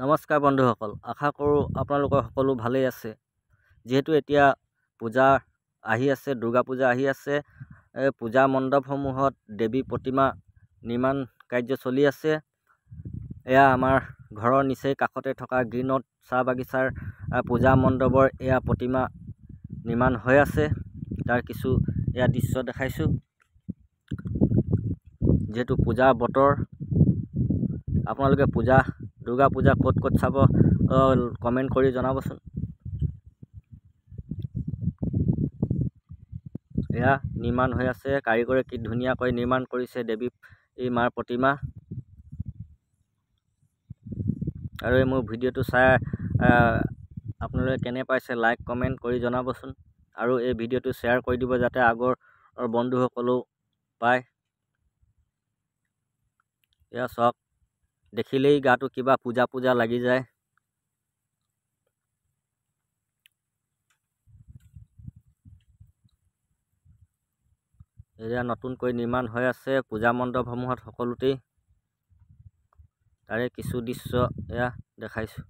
নমস্কাৰ বন্ধুসকল, আশা কৰোঁ আপোনালোকৰ সকলো ভালেই আছে। যিহেতু এতিয়া পূজা আহি আছে, দুৰ্গা পূজা আহি আছে, পূজা মণ্ডপসমূহত দেৱী প্ৰতিমা নিৰ্মাণ কাৰ্য চলি আছে। এয়া আমাৰ ঘৰৰ নিচেই কাষতে থকা গ্ৰীণত চাহ বাগিচাৰ পূজা মণ্ডপৰ এয়া প্ৰতিমা নিৰ্মাণ হৈ আছে। তাৰ কিছু এয়া দৃশ্য দেখাইছোঁ। যিহেতু পূজাৰ বতৰ, আপোনালোকে দুৰ্গা পূজা ক'ত ক'ত চাব কমেণ্ট কৰি জনাবচোন। এয়া নিৰ্মাণ হৈ আছে, কাৰিকৰে কি ধুনীয়াকৈ নিৰ্মাণ কৰিছে দেৱী মাৰ প্ৰতিমা। আৰু এই মোৰ ভিডিঅ'টো চাই আপোনালোকে কেনে পাইছে লাইক কমেণ্ট কৰি জনাবচোন। আৰু এই ভিডিঅ'টো শ্বেয়াৰ কৰি দিব যাতে আগৰ বন্ধুসকলেও পায়। এয়া চাওক, দেখিলেই গাটো কিবা পূজা পূজা লাগি যায়। এয়া নতুনকৈ নিৰ্মাণ হৈ আছে পূজা মণ্ডপসমূহত সকলোতেই। তাৰে কিছু দৃশ্য এয়া দেখাইছোঁ।